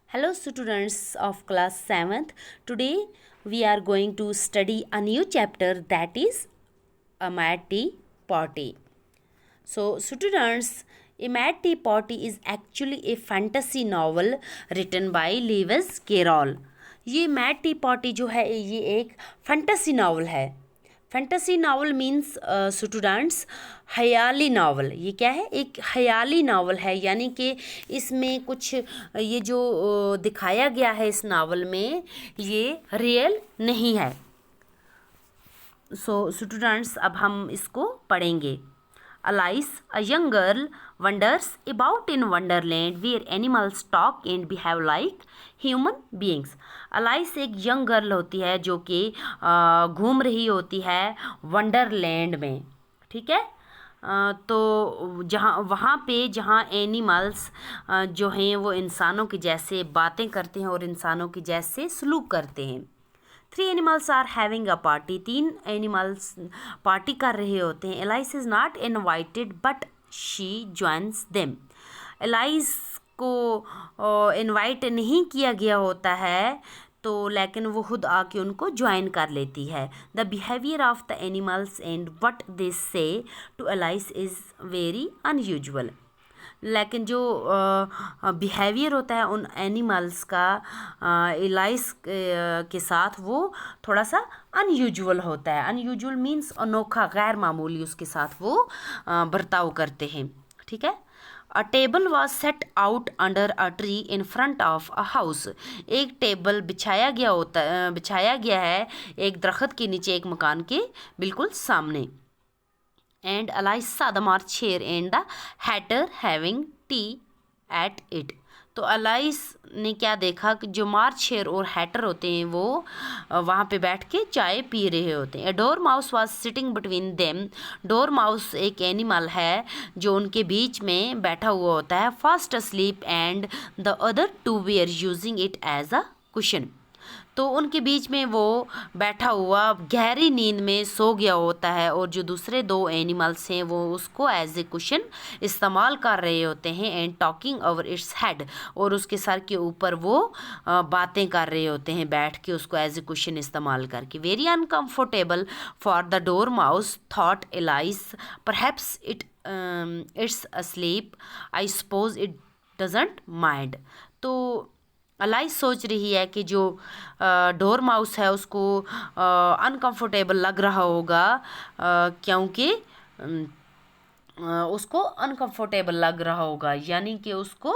Hello students of class 7th. Today we are going to study a new chapter, that is Amati Potty. So students, Amati Potty is actually a fantasy novel written by Lewis Carroll. ये मैटी potty जो है ये एक fantasy novel है। Fantasy novel means students ख़याली novel. ये क्या है? एक ख़याली नावल है, यानी कि इसमें कुछ ये जो दिखाया गया है इस नावल में ये रियल नहीं है। सो स्टूडेंट्स अब हम इसको पढ़ेंगे। Alice, a young girl, wanders about in Wonderland where animals talk and behave like human beings. Alice एक यंग गर्ल होती है जो कि घूम रही होती है वंडरलैंड में, ठीक है। तो जहाँ एनिमल्स जो हैं वो इंसानों के जैसे बातें करते हैं और इंसानों के जैसे सलूक करते हैं। 3 animals are having a party. 3 animals party कर रहे होते हैं। Alice is not invited but she joins them. Alice को इनवाइट नहीं किया गया होता है, तो लेकिन वो खुद आके उनको ज्वाइन कर लेती है। The behaviour of the animals and what they say to Alice is very unusual. लेकिन जो बिहेवियर होता है उन एनिमल्स का एलाइस के साथ वो थोड़ा सा अनयूजुअल होता है। अनयूजुअल मीन्स अनोखा, गैर मामूली उसके साथ वो बर्ताव करते हैं, ठीक है। अ table was set out under a tree in front of a house. एक टेबल बिछाया गया है एक दरख्त के नीचे एक मकान के बिल्कुल सामने। And Alice saw the March hare and the hatter having tea at it. तो अलाइस ने क्या देखा कि जो मार्च हेयर और हैटर होते हैं वो वहाँ पे बैठ के चाय पी रहे होते हैं। Dormouse was sitting between them. Dormouse एक एनिमल है जो उनके बीच में बैठा हुआ होता है। Fast asleep and the other two were using it as a cushion. तो उनके बीच में वो बैठा हुआ गहरी नींद में सो गया होता है और जो दूसरे 2 एनिमल्स हैं वो उसको एज ए कुशन इस्तेमाल कर रहे होते हैं। And talking over its head, और उसके सर के ऊपर वो बातें कर रहे होते हैं बैठ के उसको एज ए कुशन इस्तेमाल करके। Very uncomfortable for the door mouse thought alias, perhaps it's asleep, I suppose it doesn't mind. तो अलाइस सोच रही है कि जो डोर माउस है उसको अनकंफर्टेबल लग रहा होगा, क्योंकि उसको अनकंफर्टेबल लग रहा होगा, यानी कि उसको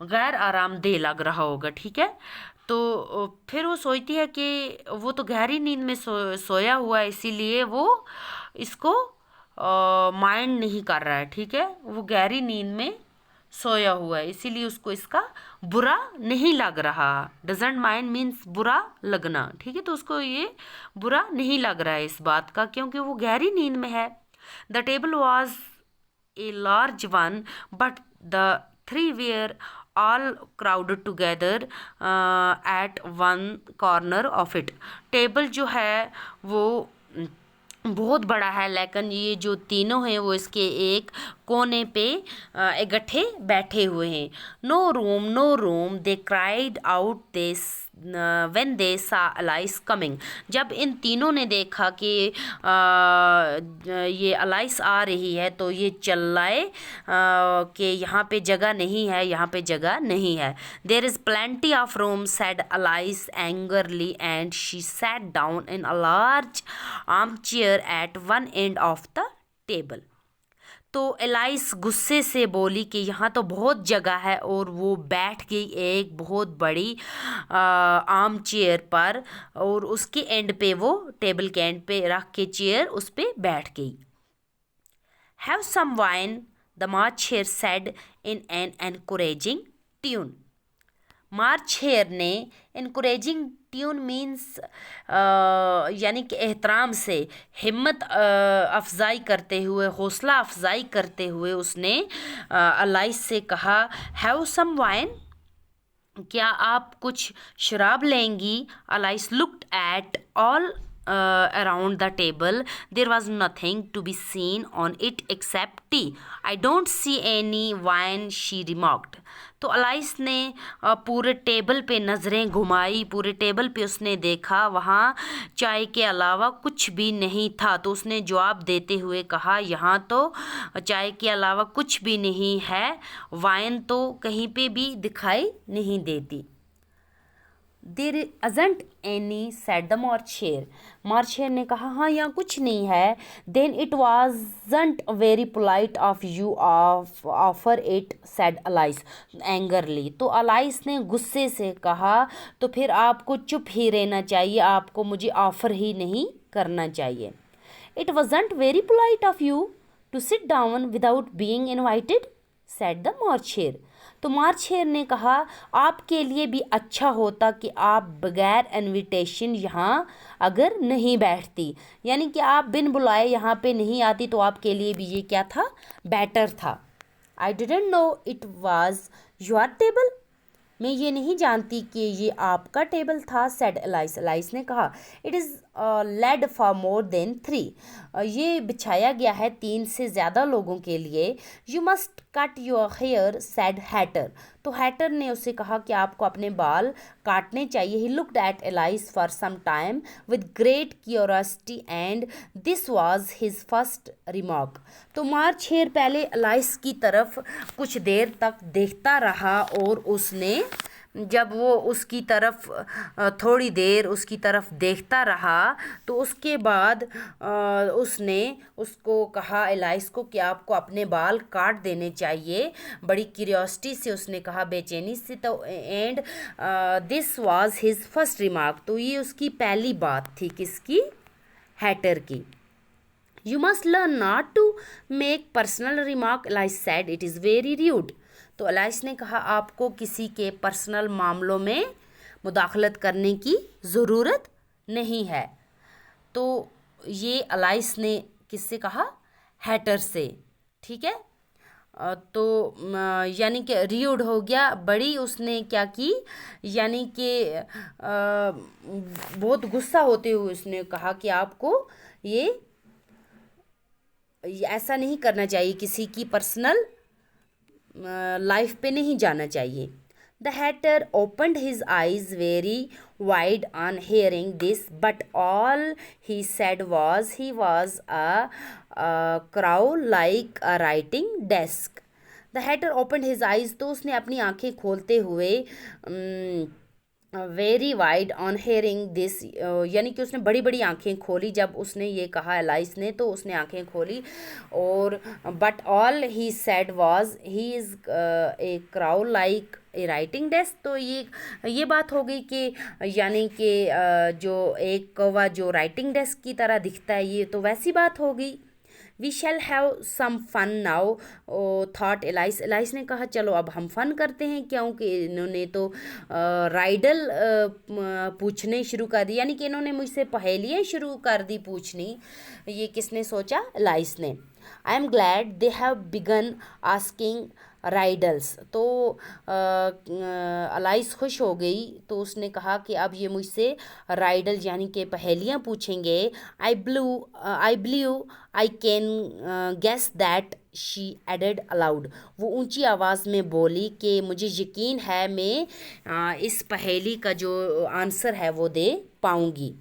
गैर आरामदेह लग रहा होगा, ठीक है। तो फिर वो सोचती है कि वो तो गहरी नींद में सोया हुआ है, इसीलिए वो इसको माइंड नहीं कर रहा है, ठीक है। वो गहरी नींद में सोया हुआ है इसीलिए उसको इसका बुरा नहीं लग रहा। डजेंट माइंड मीन्स बुरा लगना, ठीक है। तो उसको ये बुरा नहीं लग रहा है इस बात का, क्योंकि वो गहरी नींद में है। The table was a large one but the 3 were all crowded together at one corner of it. Table जो है वो बहुत बड़ा है, लेकिन ये जो तीनों हैं वो इसके एक कोने पे इकट्ठे बैठे हुए हैं। No room, no room, they cried out this when they saw Alice coming. जब इन तीनों ने देखा कि ये अलाइस आ रही है तो ये चिल्लाए कि यहाँ पे जगह नहीं है, यहाँ पे जगह नहीं है। There is plenty of room said Alice angrily and she sat down in a large armchair at one end of the table. तो एलाइस गुस्से से बोली कि यहाँ तो बहुत जगह है, और वो बैठ गई एक बहुत बड़ी आर्म चेयर पर, और उसके एंड पे वो टेबल के एंड पे रख के चेयर उस पे बैठ गई। Have some wine, the March Hare said in an encouraging tune. March Hare ने इनकरेजिंग ट्यून मीन्स यानी कि एहतराम से, हिम्मत अफजाई करते हुए, हौसला अफजाई करते हुए उसने अलाइस से कहा, हैव सम वाइन, क्या आप कुछ शराब लेंगी। Alice looked at all around the table. There was nothing to be seen on it except tea. I don't see any wine, she remarked. तो अलाइस ने पूरे टेबल पे नज़रें घुमाई, पूरे टेबल पे उसने देखा, वहाँ चाय के अलावा कुछ भी नहीं था। तो उसने जवाब देते हुए कहा, यहाँ तो चाय के अलावा कुछ भी नहीं है, वाइन तो कहीं पे भी दिखाई नहीं देती। There isn't any said the March Hare. March Hare ने कहा, हाँ यहाँ कुछ नहीं है। Then it wasn't very polite of you offer it, said Alice angrily. तो अलाइस ने गुस्से से कहा, तो फिर आपको चुप ही रहना चाहिए, आपको मुझे ऑफ़र ही नहीं करना चाहिए। It wasn't very polite of you to sit down without being invited, said the March Hare. तो मार्चेयर ने कहा, आपके लिए भी अच्छा होता कि आप बगैर इनविटेशन यहाँ अगर नहीं बैठती, यानी कि आप बिन बुलाए यहाँ पे नहीं आती, तो आपके लिए भी ये क्या था, बेटर था। I didn't know it was your table. मैं ये नहीं जानती कि ये आपका टेबल था, सेड अलाइस। अलाइस ने कहा, it is laid for more than 3। ये बिछाया गया है 3 से ज़्यादा लोगों के लिए। You must cut your hair, said Hatter. तो हैटर ने उसे कहा कि आपको अपने बाल काटने चाहिए। He looked at Alice for some time with great curiosity and this was his first remark. तो मार्चेयर पहले एलाइस की तरफ कुछ देर तक देखता रहा, और उसने जब वो उसकी तरफ थोड़ी देर उसकी तरफ देखता रहा, तो उसके बाद उसने उसको कहा, एलाइस को, कि आपको अपने बाल काट देने चाहिए। बड़ी क्यूरियोसिटी से उसने कहा, बेचैनी से। तो and this was his first remark. तो ये उसकी पहली बात थी, किसकी, हैटर की। You must learn not to make personal remark, Alice said, it is very rude. तो अलाइस ने कहा, आपको किसी के पर्सनल मामलों में मुदाखलत करने की ज़रूरत नहीं है। तो ये अलाइस ने किससे कहा, हैटर से, ठीक है। तो यानी कि र्यूड हो गया, बड़ी उसने क्या की, यानी कि बहुत गुस्सा होते हुए उसने कहा कि आपको ये ऐसा नहीं करना चाहिए, किसी की पर्सनल लाइफ पे नहीं जाना चाहिए। The hatter opened his eyes very wide on hearing this, but all he said was he was a crow like a writing desk. The hatter opened his eyes, तो उसने अपनी आंखें खोलते हुए very wide on hearing this, यानी कि उसने बड़ी बड़ी आंखें खोली जब उसने ये कहा, एलाइस ने, तो उसने आंखें खोली। और but all he said was he is a crow like a writing desk. तो ये बात हो गई कि यानी कि जो एक कौवा जो राइटिंग डेस्क की तरह दिखता है, ये तो वैसी बात हो गई। We shall have some fun now, thought Alice. Alice ने कहा, चलो अब हम फन करते हैं, क्योंकि इन्होंने तो राइडल पूछने शुरू कर दी, यानी कि इन्होंने मुझसे पहेलियाँ शुरू कर दी पूछनी। ये किसने सोचा, एलाइस ने। I am glad they have begun asking riddles. तो अलाइस खुश हो गई, तो उसने कहा कि अब ये मुझसे राइडल यानी कि पहेलियाँ पूछेंगे। I believe I can guess that, she added aloud. वो ऊंची आवाज़ में बोली कि मुझे यकीन है मैं इस पहेली का जो आंसर है वो दे पाऊँगी।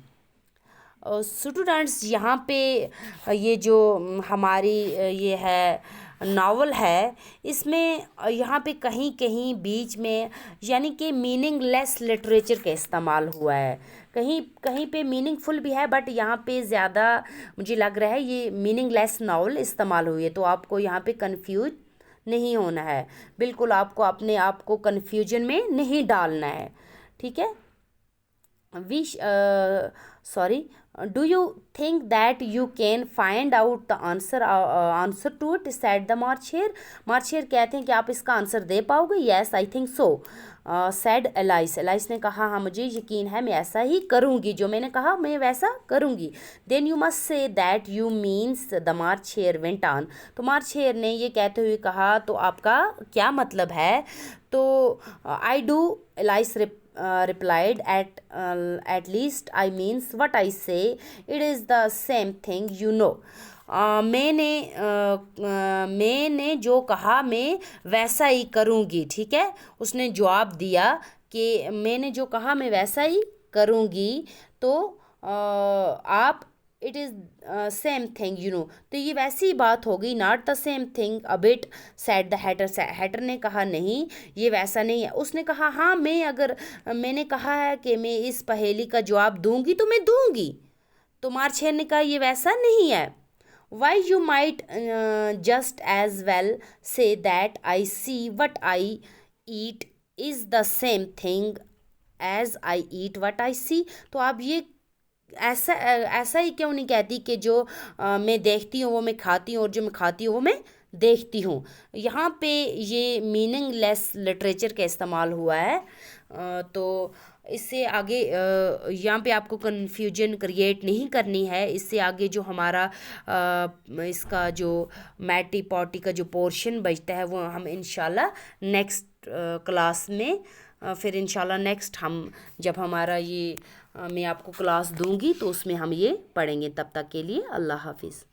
स्टूडेंट्स, यहाँ पे ये जो हमारी ये है नावल है, इसमें यहाँ पे कहीं कहीं बीच में यानी कि मीनिंगलेस लिटरेचर का इस्तेमाल हुआ है, कहीं कहीं पे मीनिंगफुल भी है, बट यहाँ पे ज़्यादा मुझे लग रहा है ये मीनिंगलेस नावल इस्तेमाल हुई है। तो आपको यहाँ पे कंफ्यूज नहीं होना है, बिल्कुल आपको अपने आप को कन्फ्यूजन में नहीं डालना है, ठीक है। Do you think that you can find out the answer to it, said the Marcher. Marcher कहते हैं कि आप इसका आंसर दे पाओगे। Yes, I think so, said Alice. Alice ने कहा, हाँ मुझे यकीन है, मैं ऐसा ही करूँगी, जो मैंने कहा मैं वैसा करूँगी। Then you must say that you means, the Marcher went on. तो Marcher ने ये कहते हुए कहा, तो आपका क्या मतलब है। तो I do, Alice replied, at least I means what I say. It is the same thing, you know. मैंने जो कहा मैं वैसा ही करूँगी, ठीक है। उसने जवाब दिया कि मैंने जो कहा मैं वैसा ही करूँगी, तो आप it is same thing you know, तो ये वैसी ही बात हो गई। Not the same thing a bit said the Hatter, Hatter ने कहा नहीं ये वैसा नहीं है। उसने कहा हाँ, मैंने कहा है कि मैं इस पहेली का जवाब दूंगी तो मैं दूंगी। तो मार्शेर ने कहा ये वैसा नहीं है। Why you might just as well say that I see what I eat is the same thing as I eat what I see। तो आप ये ऐसा ही क्यों नहीं कहती कि जो मैं देखती हूँ वो मैं खाती हूँ और जो मैं खाती हूँ वो मैं देखती हूँ। यहाँ पे ये मीनिंगलेस लिटरेचर का इस्तेमाल हुआ है। तो इससे आगे यहाँ पे आपको कन्फ्यूजन क्रिएट नहीं करनी है। इससे आगे जो हमारा इसका जो मैटी पॉटी का जो पोर्शन बचता है वो हम इंशाल्लाह नेक्स्ट क्लास में फिर इंशाल्लाह नेक्स्ट हम जब हमारा ये मैं आपको क्लास दूंगी तो उसमें हम ये पढ़ेंगे। तब तक के लिए अल्लाह हाफिज़।